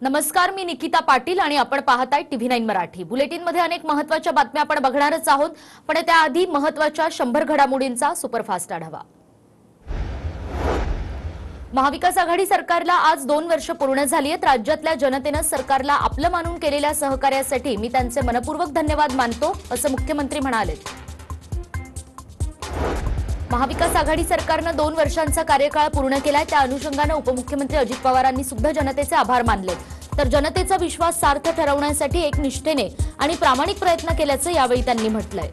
नमस्कार, मी निकिता पाटील आणि आपण पाहताय TV9 मराठी। बुलेटिन मध्ये अनेक महत्त्वाच्या बातम्या आपण बघणारच आहोत, पण त्याआधी महत्त्वाच्या 100 घडामोडींचा सुपरफास्ट आढावा। महाविकास आघाडी सरकारला आज 2 वर्ष पूर्ण झाली आहेत। राज्यातल्या जनतेने सरकारला आपलं मानून केलेल्या सहकार्यासाठी मी त्यांचे मनपूर्वक धन्यवाद मानतो, असं मुख्यमंत्री म्हणाले। महाविकास आघाडी सरकारने 2 वर्षांचा कार्यकाळ पूर्ण केलाय, त्या अनुषंगाने उपमुख्यमंत्री अजित पवारांनी सुद्धा जनतेचे आभार मानले। तर जनतेचा विश्वास सार्थ ठरवण्यासाठी एक निष्ठेने आणि प्रामाणिक प्रयत्न केल्याचं यावेळी त्यांनी म्हटलंय।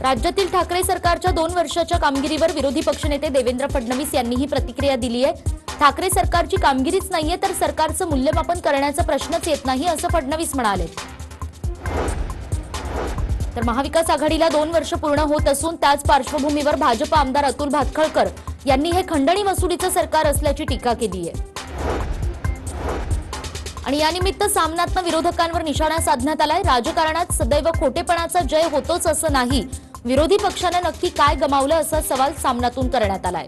राज्यातील ठाकरे सरकारच्या 2 वर्षाच्या कामगिरीवर विरोधी पक्षनेते देवेंद्र फडणवीस यांनीही प्रतिक्रिया दिली आहे। ठाकरे सरकारची कामगिरीच नाहीये तर सरकारचं मूल्यमापन करण्याचा प्रश्नच येत नाही, असं फडणवीस म्हणाले। तर महाविकास आघाडीला 2 वर्ष पूर्ण होत असून त्याच पार्श्वभूमीवर भाजप आमदार अतुल भातखळकर यांनी हे खंडणी वसुलीचं सरकार असल्याची टीका केली आहे। आणि यानिमित्त सामनात्मक विरोधकांवर निशाणा साधण्यात आलाय। राजकारणात सदैव खोटेपणाचा जय होतोच असं नाही, विरोधी पक्षाने नक्की काय गमावलं असा सवाल सामनातून करण्यात आलाय।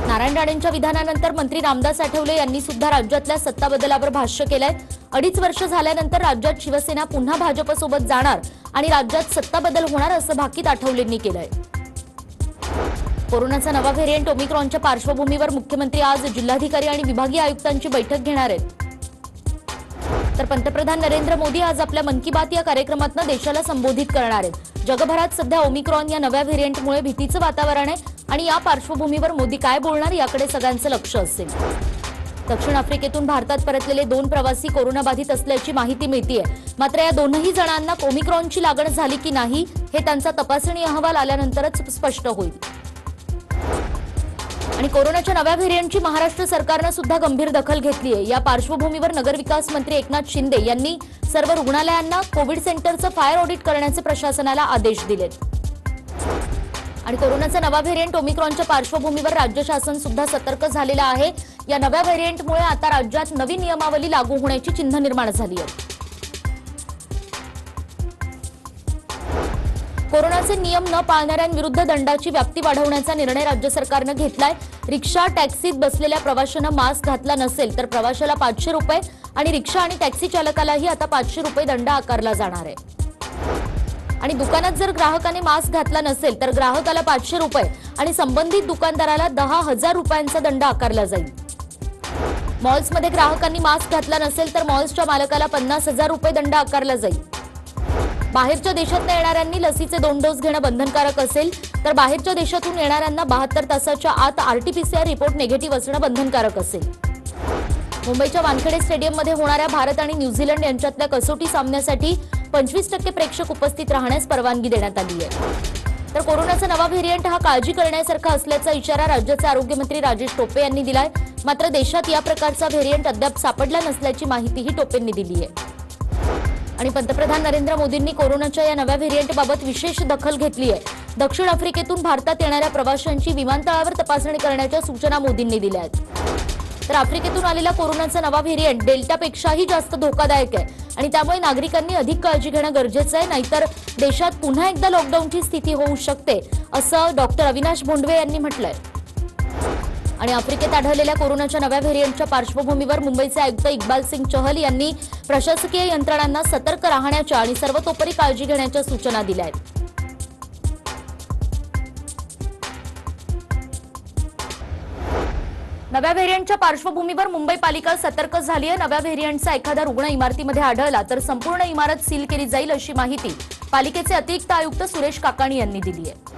नारायण राणेंच्या विधानानंतर मंत्री रामदास आठवले यांनी सुद्धा राज्यातल्या सत्ता बदलावर भाष्य केलंय। 2.5 वर्ष झाल्यानंतर राज्यात शिवसेना पुन्हा भाजपसोबत जाणार आणि राज्यात सत्ता बदल होणार असं भाकीत आठवलेंनी केलंय। कोरोनाचा नवा व्हेरिएंट ओमिक्रॉनच्या पार्श्वभूमीवर मुख्यमंत्री आज जिल्हाधिकारी आणि विभागीय आयुक्तांची बैठक घेणार आहेत। तर पंतप्रधान नरेंद्र मोदी आज आपल्या मन की बात या कार्यक्रमातून देशाला संबोधित करणार आहेत। जगभरात सध्या ओमिक्रॉन या नव्या व्हेरिएंटमुळे भीतीचं वातावरण आहे आणि या पार्श्वभूमीवर मोदी काय बोलणार याकडे सगळ्यांचं लक्ष असेल। दक्षिण आफ्रिकेतून भारतात परतलेले 2 प्रवासी कोरोनाबाधित असल्याची माहिती मिळतेय, मात्र या दोनही जणांना ओमिक्रॉनची लागण झाली की नाही हे त्यांचा तपासणी अहवाल आल्यानंतरच स्पष्ट होईल। आणि कोरोनाच्या नव्या व्हेरिएंटची महाराष्ट्र सरकारने सुद्धा गंभीर दखल घेतली आहे। या पार्श्वभूमीवर नगरविकास मंत्री एकनाथ शिंदे यांनी सर्व रुग्णालयांना कोविड सेंटरचं फायर ऑडिट करण्याचे प्रशासनाला आदेश दिलेत। आणि कोरोनाचा नवा व्हेरिएंट ओमिक्रॉनच्या पार्श्वभूमीवर राज्य शासन सुद्धा सतर्क झालेलं आहे। या नव्या व्हेरिएंटमुळे आता राज्यात नवी नियमावली लागू होण्याची चिन्ह निर्माण झाली आहे। कोरोनाचे नियम न पाळणाऱ्यांविरुद्ध दंडाची व्याप्ती वाढवण्याचा निर्णय राज्य सरकारने घेतलाय। रिक्षा टॅक्सीत बसलेल्या प्रवाशांना मास्क घातला नसेल तर प्रवाशाला 500 रुपये आणि रिक्षा आणि टॅक्सी चालकालाही आता 500 रुपये दंड आकारला जाणार आहे। आणि दुकानात जर ग्राहकाने मास्क घातला नसेल तर ग्राहकाला 500 रुपये आणि संबंधित दुकानदाराला 10,000 रुपयांचा दंड आकारला जाईल। मॉल्समध्ये ग्राहकांनी मास्क घातला नसेल तर मॉल्सच्या मालकाला 50,000 रुपये दंड आकारला जाईल। बाहेरच्या देशातून येणाऱ्यांनी लसीचे 2 डोस घेणं बंधनकारक असेल तर बाहेरच्या देशातून येणाऱ्यांना 72 तासाच्या आत RT-PCR रिपोर्ट निगेटिव्ह असणं बंधनकारक असेल। मुंबईच्या वानखेडे स्टेडियममध्ये होणाऱ्या भारत आणि न्यूझीलंड यांच्यातल्या कसोटी सामन्यासाठी 25% प्रेक्षक उपस्थित राहण्यास परवानगी देण्यात आली आहे। तर कोरोनाचा नवा व्हेरिएंट हा काळजी करण्यासारखा असल्याचा इशारा राज्याचे आरोग्यमंत्री राजेश टोपे यांनी दिलाय, मात्र देशात या प्रकारचा व्हेरिएंट अद्याप सापडला नसल्याची माहितीही टोपेंनी दिली आहे। आणि पंतप्रधान नरेंद्र मोदींनी कोरोनाच्या या नव्या व्हेरिएंटबाबत विशेष दखल घेतली आहे। दक्षिण आफ्रिकेतून भारतात येणाऱ्या प्रवाशांची विमानतळावर तपासणी करण्याच्या सूचना मोदींनी दिल्या आहेत। तर आफ्रिकेतून आलेला कोरोनाचा नवा व्हेरिएंट डेल्टापेक्षाही जास्त धोकादायक आहे आणि त्यामुळे नागरिकांनी अधिक काळजी घेणं गरजेचं आहे, नाहीतर देशात पुन्हा एकदा लॉकडाऊनची स्थिती होऊ शकते, असं डॉक्टर अविनाश भोंडवे यांनी म्हटलंय। आणि आफ्रिकेत आढळलेल्या कोरोनाच्या नव्या व्हेरिएंटच्या पार्श्वभूमीवर मुंबईचे आयुक्त इक्बाल सिंग चहल यांनी प्रशासकीय यंत्रणांना सतर्क राहण्याच्या आणि सर्वतोपरी काळजी घेण्याच्या सूचना दिल्या आहेत। नव्या व्हेरिएंटच्या पार्श्वभूमीवर मुंबई पालिका सतर्क झाली आहे। नव्या व्हेरिएंटचा एखादा रुग्ण इमारतीमध्ये आढळला तर संपूर्ण इमारत सील केली जाईल, अशी माहिती पालिकेचे अतिरिक्त आयुक्त सुरेश काकाणी यांनी दिली आहे।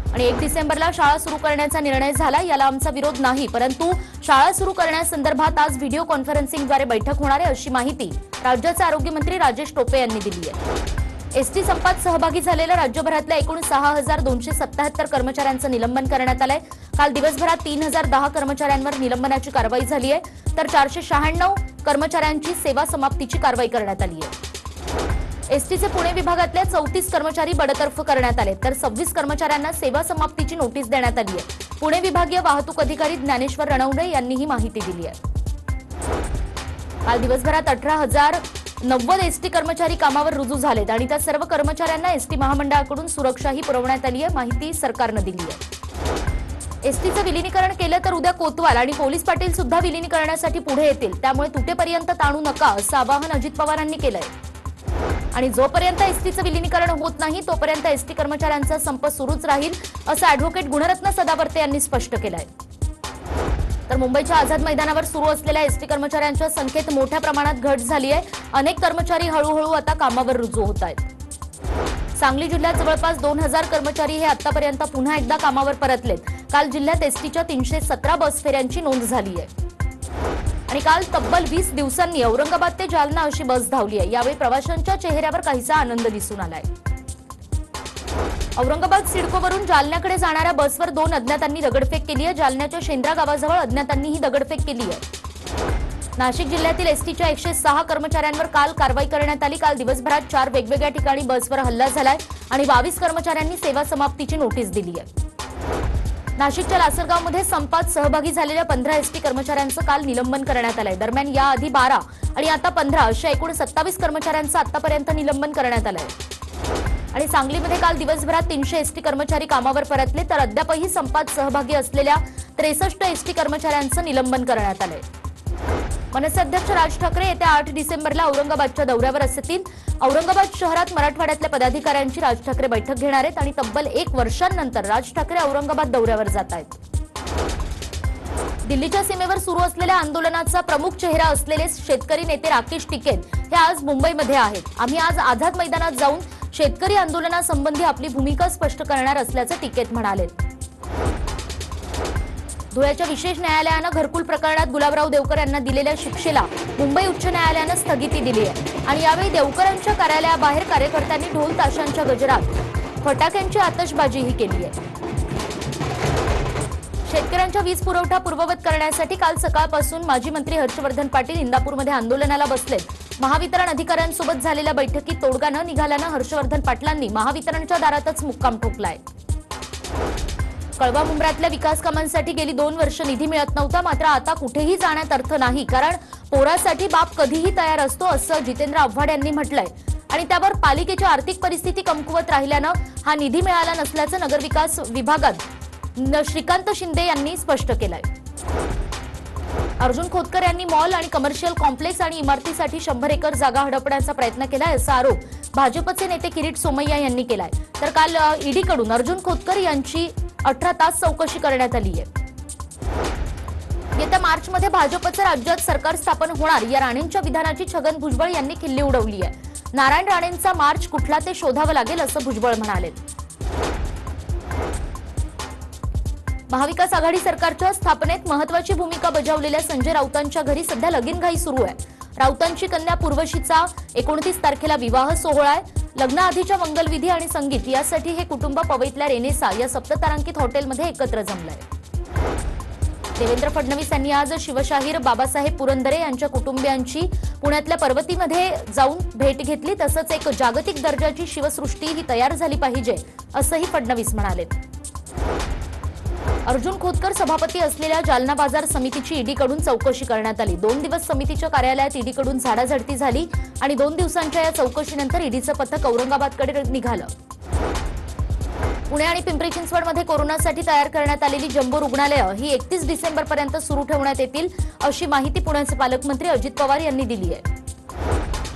आणि 1 डिसेंबरला शाळा सुरू करण्याचा निर्णय झाला, याला आमचा विरोध नाही, परंतु शाळा सुरू करण्यासंदर्भात आज व्हिडिओ कॉन्फरन्सिंगद्वारे बैठक होणार आहे, अशी माहिती राज्याचे आरोग्यमंत्री राजेश टोपे यांनी दिली आहे। एसटी संपात सहभागी झालेल्या राज्यभरातल्या एकूण 6,277 कर्मचाऱ्यांचं निलंबन करण्यात आलंय। काल दिवसभरात 3,010 कर्मचाऱ्यांवर निलंबनाची कारवाई झाली आहे, तर 496 कर्मचाऱ्यांची सेवा समाप्तीची कारवाई करण्यात आली आहे। एसटीचे पुणे विभागातल्या 34 कर्मचारी बडतर्फ करण्यात आले, तर 26 कर्मचाऱ्यांना सेवा समाप्तीची नोटीस देण्यात आली आहे। पुणे विभागीय वाहतूक अधिकारी ज्ञानेश्वर रणवणे यांनी ही माहिती दिली आहे। काल दिवसभरात 18,090 एसटी कर्मचारी कामावर रुजू झालेत आणि त्या सर्व कर्मचाऱ्यांना एसटी महामंडळाकडून सुरक्षाही पुरवण्यात आली आहे, माहिती सरकारने दिली आहे। एसटीचं विलीनीकरण केलं तर उद्या कोतवाल आणि पोलीस पाटील सुद्धा विलीनीकरणासाठी पुढे येतील, त्यामुळे तुटेपर्यंत ताणू नका असं आवाहन अजित पवारांनी केलंय। आणि जोपर्यंत एसटीचं विलीनीकरण होत नाही तोपर्यंत एसटी कर्मचाऱ्यांचा संप सुरूच राहील असं ॲडव्होकेट गुणरत्न सदावर्ते यांनी स्पष्ट केलंय। तर मुंबईच्या आझाद मैदानावर सुरू असलेल्या एसटी कर्मचाऱ्यांच्या संख्येत मोठ्या प्रमाणात घट झाली आहे। अनेक कर्मचारी हळूहळू आता कामावर रुजू होत आहेत। सांगली जिल्ह्यात जवळपास 2000 कर्मचारी हे आतापर्यंत पुन्हा एकदा कामावर परतलेत। काल जिल्ह्यात एसटीच्या 317 बस फेऱ्यांची नोंद झाली आहे आणि काल तब्बल 20 दिवसांनी औरंगाबाद ते जालना अशी बस धावली आहे। यावेळी प्रवाशांच्या चेहऱ्यावर काहीसा आनंद दिसून आलाय। औरंगाबाद सिडकोवरून जालन्याकडे जाणाऱ्या बसवर 2 अज्ञातांनी दगडफेक केली आहे। जालन्याच्या शेंद्रा गावाजवळ अज्ञातांनी ही दगडफेक केली आहे। नाशिक जिल्ह्यातील एसटीच्या 106 कर्मचाऱ्यांवर काल कारवाई करण्यात आली। काल दिवसभरात 4 वेगवेगळ्या ठिकाणी बसवर हल्ला झालाय आणि 22 कर्मचाऱ्यांनी सेवा समाप्तीची नोटीस दिली आहे। नाशिकच्या लासलगावमध्ये संपात सहभागी झालेल्या 15 एसटी कर्मचाऱ्यांचं काल निलंबन करण्यात आलंय। दरम्यान याआधी 12 आणि आता 15 अशा एकूण 27 कर्मचाऱ्यांचं आतापर्यंत निलंबन करण्यात आलंय। आणि सांगलीमध्ये काल दिवसभरात 300 एसटी कर्मचारी कामावर परतले, तर अद्यापही संपात सहभागी असलेल्या 63 एसटी कर्मचाऱ्यांचं निलंबन करण्यात आलंय। मनसे अध्यक्ष राज ठाकरे येत्या 8 डिसेंबरला औरंगाबादच्या दौऱ्यावर असतील। औरंगाबाद शहरात मराठवाड्यातल्या पदाधिकाऱ्यांची राज ठाकरे बैठक घेणार आहेत आणि तब्बल 1 वर्षांनंतर राज ठाकरे औरंगाबाद दौऱ्यावर जात आहेत। दिल्लीच्या सीमेवर सुरू असलेल्या आंदोलनाचा प्रमुख चेहरा असलेले शेतकरी नेते राकेश टिकैत हे आज मुंबईमध्ये आहेत। आम्ही आज आझाद मैदानात जाऊन शेतकरी आंदोलनासंबंधी आपली भूमिका स्पष्ट करणार असल्याचं टिकैत म्हणाले। धुळ्याच्या विशेष न्यायालयानं घरकुल प्रकरणात गुलाबराव देवकर यांना दिलेल्या शिक्षेला मुंबई उच्च न्यायालयानं स्थगिती दिली आहे आणि यावेळी देवकरांच्या कार्यालयाबाहेर कार्यकर्त्यांनी ढोल ताशांच्या गजरात फटाक्यांची आतषबाजीही केली आहे। शेतकऱ्यांच्या वीज पुरवठा पूर्ववत करण्यासाठी काल सकाळपासून माजी मंत्री हर्षवर्धन पाटील इंदापूरमध्ये आंदोलनाला बसले। महावितरण अधिकाऱ्यांसोबत झालेल्या बैठकीत तोडगा न निघाल्यानं हर्षवर्धन पाटलांनी महावितरणच्या दारातच मुक्काम ठोकलाय। कळवा मुंब्र्यातल्या विकास कामांसाठी गेली 2 वर्ष निधी मिळत नव्हता, मात्र आता कुठेही जाण्यात अर्थ नाही, कारण पोरासाठी बाप कधीही तयार असतो असं जितेंद्र आव्हाड यांनी म्हटलंय आणि त्यावर पालिकेची आर्थिक परिस्थिती कमकुवत राहिल्यानं हा निधी मिळाला नसल्याचं नगरविकास विभागात श्रीकांत शिंदे यांनी स्पष्ट केलंय। अर्जुन खोतकर यांनी मॉल आणि कमर्शियल कॉम्प्लेक्स आणि इमारतीसाठी 100 एकर जागा हडपण्याचा प्रयत्न केलाय असा आरोप भाजपचे नेते किरीट सोमय्या यांनी केलाय। तर काल ईडीकडून अर्जुन खोतकर यांची 18 तास चौकशी करण्यात आली आहे। येत्या मार्चमध्ये भाजपचं राज्यात सरकार स्थापन होणार या राणेंच्या विधानाची छगन भुजबळ यांनी खिल्ली उडवली आहे। नारायण राणेंचा मार्च कुठला ते शोधावं लागेल असं भुजबळ म्हणाले। महाविकास आघाडी सरकारच्या स्थापनेत महत्वाची भूमिका बजावलेल्या संजय राऊतांच्या घरी सध्या लगीनघाई सुरू आहे। राऊतांची कन्या पूर्वशीचा 29 तारखेला विवाह सोहळा आहे। लग्नाआधीच्या मंगलविधी आणि संगीत यासाठी हे कुटुंब पवईतल्या रेनेसा या सप्ततारांकित हॉटेलमध्ये एकत्र जमलंय। देवेंद्र फडणवीस यांनी आज शिवशाहीर बाबासाहेब पुरंदरे यांच्या कुटुंबियांची पुण्यातल्या पर्वतीमध्ये जाऊन भेट घेतली। तसंच एक जागतिक दर्जाची शिवसृष्टी ही तयार झाली पाहिजे असंही फडणवीस म्हणाले। अर्जुन खोतकर सभापती असलेल्या जालना बाजार समितीची ईडीकडून चौकशी करण्यात आली। 2 दिवस समितीच्या कार्यालयात ईडीकडून झाडाझडती झाली आणि 2 दिवसांच्या या चौकशीनंतर ईडीचं पथक औरंगाबादकडे निघालं। पुणे आणि पिंपरी चिंचवडमध्ये कोरोनासाठी तयार करण्यात आलेली जम्बो रुग्णालयं ही 31 डिसेंबरपर्यंत सुरू ठेवण्यात येतील अशी माहिती पुण्याचे पालकमंत्री अजित पवार यांनी दिली आहे।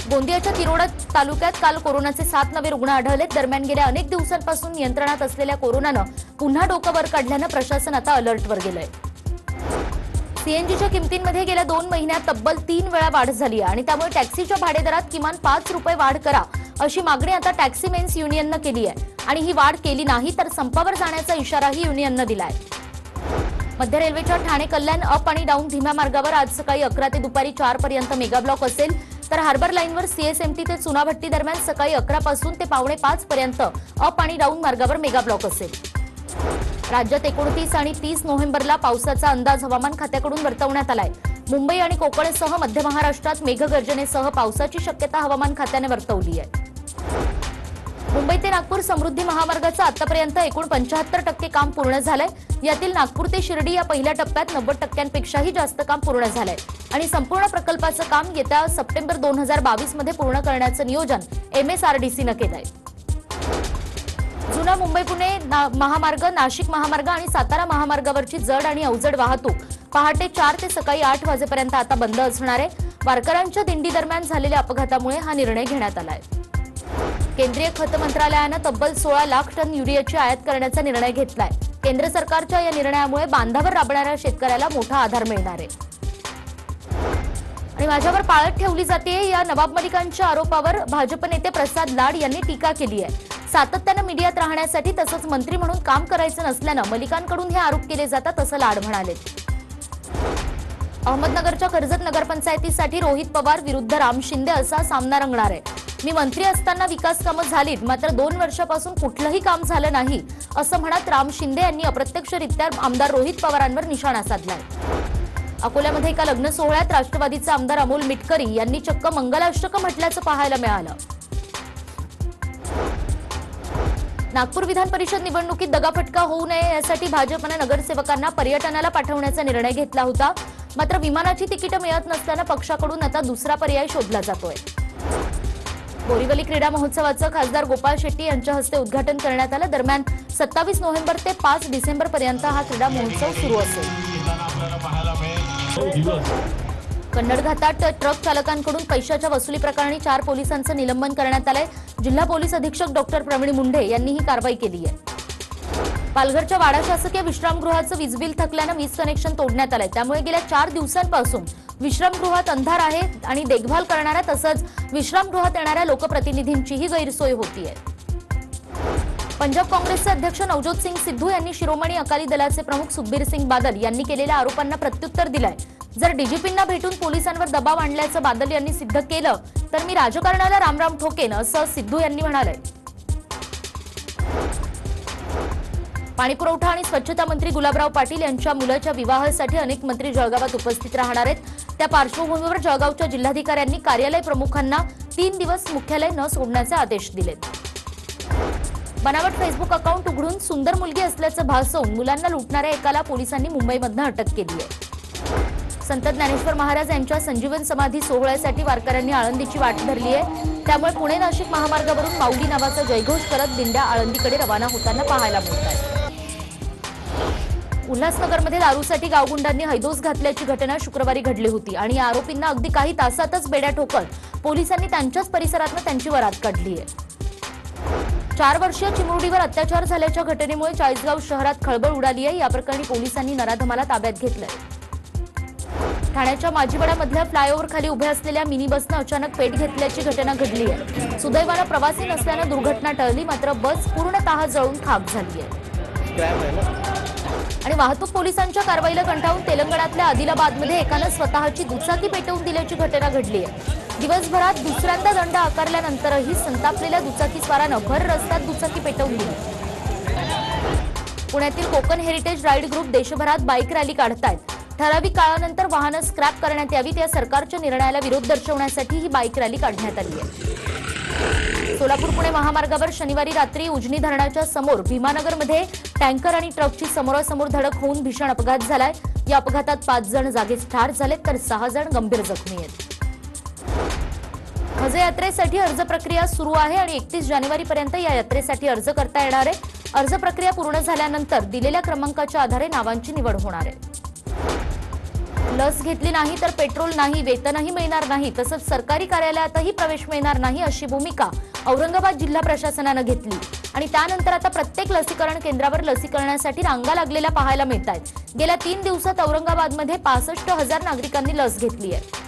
गोंदियाच्या तिरोडा तालुक्यात काल कोरोनाचे 7 नवे रुग्ण आढळले। दरम्यान गेल्या अनेक दिवसांपासून नियंत्रणात असलेल्या कोरोनानं पुन्हा डोकं वर काढल्यानं प्रशासन आता अलर्टवर गेलंय। सीएनजीच्या किमतींमध्ये गेल्या 2 महिन्यात तब्बल 3 वेळा वाढ झाली आहे आणि त्यामुळे टॅक्सीच्या भाडेदरात किमान 5 रुपये वाढ करा अशी मागणी आता टॅक्सी मेन्स युनियननं केली आहे आणि ही वाढ केली नाही तर संपावर जाण्याचा इशाराही युनियननं दिलाय। मध्य रेल्वेच्या ठाणे कल्याण अप आणि डाऊन धीम्या मार्गावर आज सकाळी 11 ते दुपारी 4 पर्यंत मेगा ब्लॉक असेल, तर हार्बर लाईनवर सीएसएमटी ते चुनाभट्टी दरम्यान सकाळी 11 पासून ते पावणे 5 पर्यंत अप आणि डाऊन मार्गावर मेगा ब्लॉक असेल। राज्यात 29 आणि 30 नोव्हेंबरला पावसाचा अंदाज हवामान खात्याकडून वर्तवण्यात आलाय। मुंबई आणि कोकणसह मध्य महाराष्ट्रात मेघगर्जनेसह पावसाची शक्यता हवामान खात्याने वर्तवली आहे। मुंबई ते नागपूर समृद्धी महामार्गाचं आतापर्यंत एकूण 75% काम पूर्ण झालंय। यातील नागपूर ते शिर्डी या पहिल्या टप्प्यात 90%पेक्षाही जास्त काम पूर्ण झालंय आणि संपूर्ण प्रकल्पाचं काम येत्या सप्टेंबर 2022 मध्ये पूर्ण करण्याचं नियोजन MSRDCनं केलंय। जुना मुंबई पुणे महामार्ग, नाशिक महामार्ग आणि सातारा महामार्गावरची जड आणि अवजड वाहतूक पहाटे 4 ते सकाळी 8 वाजेपर्यंत आता बंद असणार आहे. वारकऱ्यांच्या दिंडी दरम्यान झालेल्या अपघातामुळे हा निर्णय घेण्यात आलाय. केंद्रीय खत मंत्रालयानं तब्बल 16 लाख टन युरियाची आयात करण्याचा निर्णय घेतलाय. केंद्र सरकारच्या या निर्णयामुळे बांधावर राबणाऱ्या शेतकऱ्याला मोठा आधार मिळणार आहे. आणि माझ्यावर पाळत ठेवली जाते या नवाब मलिकांच्या आरोपावर भाजप नेते प्रसाद लाड यांनी टीका केली आहे. सातत्यानं मीडियात राहण्यासाठी तसंच मंत्री म्हणून काम करायचं नसल्यानं मलिकांकडून हे आरोप केले जातात असं लाड म्हणाले. अहमदनगरच्या कर्जत नगरपंचायतीसाठी रोहित पवार विरुद्ध राम शिंदे असा सामना रंगणार आहे. मी मंत्री असताना विकास कामं झालीत, मात्र 2 वर्षापासून कुठलंही काम झालं नाही असं म्हणत राम शिंदे यांनी अप्रत्यक्षरित्या आमदार रोहित पवारांवर निशाणा साधलाय. अकोल्यामध्ये एका लग्न सोहळ्यात राष्ट्रवादीचे आमदार अमोल मिटकरी यांनी चक्क मंगलाष्टक म्हटल्याचं पाहायला मिळालं. नागपूर विधान परिषद निवडणुकीत दगाफटका होऊ नये यासाठी भाजपने नगरसेवकांना पर्यटनाला पाठवण्याचा निर्णय घेतला होता. मात्र विमानाची तिकीटं मिळत नसल्यानं पक्षाकडून आता दुसरा पर्याय शोधला जातोय. बोरीवली क्रीडा महोत्सवाचं खासदार गोपाळ शेट्टी यांच्या हस्ते उद्घाटन करण्यात आलं. दरम्यान 27 नोव्हेंबर ते 5 डिसेंबर पर्यंत हा क्रीडा महोत्सव सुरू असेल. कन्नड घाटात ट्रक चालकांकडून पैशाच्या वसुली प्रकरणी 4 पोलिसांचं निलंबन करण्यात आलंय. जिल्हा पोलीस अधीक्षक डॉक्टर प्रवीण मुंढे यांनी ही कारवाई केली आहे. पालघरच्या वाडा शासकीय विश्रामगृहाचं वीज बिल थकल्यानं वीज कनेक्शन तोडण्यात आलंय. त्यामुळे गेल्या 4 दिवसांपासून विश्रामगृहात अंधार आहे आणि देखभाल करणाऱ्या तसंच विश्रामगृहात येणाऱ्या लोकप्रतिनिधींचीही गैरसोय होतीये. पंजाब काँग्रेसचे अध्यक्ष नवजोत सिंग सिद्धू यांनी शिरोमणी अकाली दलाचे प्रमुख सुखबीर सिंग बादल यांनी केलेल्या आरोपांना प्रत्युत्तर दिलंय. जर डीजीपींना भेटून पोलिसांवर दबाव आणल्याचं बादल यांनी सिद्ध केलं तर मी राजकारणाला रामराम ठोकेन असं सिद्धू यांनी म्हणालंय. पाणीपुरवठा आणि स्वच्छता मंत्री गुलाबराव पाटील यांच्या मुलाच्या विवाहासाठी अनेक मंत्री जळगावात उपस्थित राहणार आहेत. त्या पार्श्वभूमीवर जळगावच्या जिल्हाधिकाऱ्यांनी कार्यालय प्रमुखांना 3 दिवस मुख्यालय न सोडण्याचे आदेश दिलेत. बनावट फेसबुक अकाउंट उघडून सुंदर मुलगी असल्याचं भासवून मुलांना लुटणाऱ्या एकाला पोलिसांनी मुंबईमधून अटक केली आहे. संत ज्ञानेश्वर महाराज यांच्या संजीवन समाधी सोहळ्यासाठी वारकऱ्यांनी आळंदीची वाट धरली आहे. त्यामुळे पुणे नाशिक महामार्गावरून माऊली नावाचा जयघोष करत दिंड्या आळंदीकडे रवाना होताना पाहायला मिळत आहेत. उल्हासनगरमध्ये दारूसाठी गावगुंडांनी हैदोस घातल्याची घटना शुक्रवारी घडली होती आणि या आरोपींना अगदी काही तासातच बेड्या ठोकत पोलिसांनी त्यांच्याच परिसरातून त्यांची वरात काढली आहे. 4 वर्षीय चिमुरडीवर अत्याचार झाल्याच्या घटनेमुळे चाळीसगाव शहरात खळबळ उडाली आहे. या प्रकरणी पोलिसांनी नराधमाला ताब्यात घेतलंय. ठाण्याच्या माजीवडामधल्या फ्लायओव्हर खाली उभ्या असलेल्या मिनी बसनं अचानक पेट घेतल्याची घटना घडली आहे. सुदैवानं प्रवासी नसल्यानं दुर्घटना टळली, मात्र बस पूर्णतः जळून खाक झाली आहे. आणि वाहतूक पोलिसांच्या कारवाईला कंटाळून तेलंगणातल्या आदिलाबादमध्ये एकानं स्वतःची दुचाकी पेटवून दिल्याची घटना घडली आहे. दिवसभरात दुसऱ्यांदा दंड आकारल्यानंतरही संतापलेल्या दुचाकीस्वारानं भर रस्त्यात दुचाकी पेटवून दिली. पुण्यातील कोकण हेरिटेज राईड ग्रुप देशभरात बाईक रॅली काढतायत. ठराविक काळानंतर वाहनं स्क्रॅप करण्यात यावीत या सरकारच्या निर्णयाला विरोध दर्शवण्यासाठी ही बाईक रॅली काढण्यात आली आहे. सोलापूर पुणे महामार्गावर शनिवारी रात्री उजनी धरणाच्या समोर भीमानगरमध्ये टँकर आणि ट्रकची समोरासमोर धडक होऊन भीषण अपघात झालाय. या अपघातात 5 जण जागीच ठार झालेत तर 6 जण गंभीर जखमी आहेत. हज यात्रेसाठी अर्ज प्रक्रिया सुरू आहे आणि 31 जानेवारीपर्यंत या यात्रेसाठी अर्ज करता येणार आहे. अर्ज प्रक्रिया पूर्ण झाल्यानंतर दिलेल्या क्रमांकाच्या आधारे नावांची निवड होणार आहे. लस घेतली नाही तर पेट्रोल नाही, वेतनही मिळणार नाही, तसंच सरकारी कार्यालयातही प्रवेश मिळणार नाही अशी भूमिका औरंगाबाद जिल्हा प्रशासनानं घेतली आणि त्यानंतर आता प्रत्येक लसीकरण केंद्रावर लसीकरणासाठी रांगा लागलेल्या पाहायला मिळत आहेत. गेल्या 3 दिवसात औरंगाबादमध्ये 65,000 नागरिकांनी लस घेतली आहे.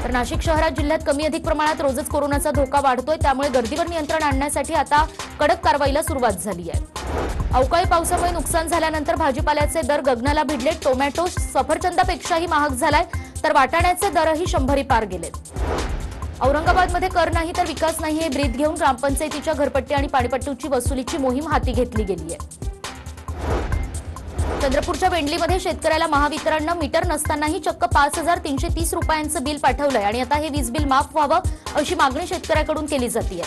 तर नाशिक शहरात जिल्ह्यात कमी अधिक प्रमाणात रोजच कोरोनाचा धोका वाढतोय. त्यामुळे गर्दीवर नियंत्रण आणण्यासाठी आता कडक कारवाईला सुरुवात झाली आहे. अवकाळी पावसामुळे नुकसान झाल्यानंतर भाजीपाल्याचे दर गगनाला भिडले. टोमॅटो सफरचंदापेक्षाही महाग झालाय तर वाटाण्याचे दरही 100 पार गेलेत. औरंगाबादमध्ये कर नाही तर विकास नाही हे ब्रीद घेऊन ग्रामपंचायतीच्या घरपट्टी आणि पाणीपट्टीची वसुलीची मोहीम हाती घेतली गेली आहे. चंद्रपूरच्या वेंडलीमध्ये शेतकऱ्याला महावितरणनं मीटर नसतानाही चक्क 5,330 रुपयांचं बिल पाठवलंय आणि आता हे वीज बिल माफ व्हावं अशी मागणी शेतकऱ्याकडून केली जाते.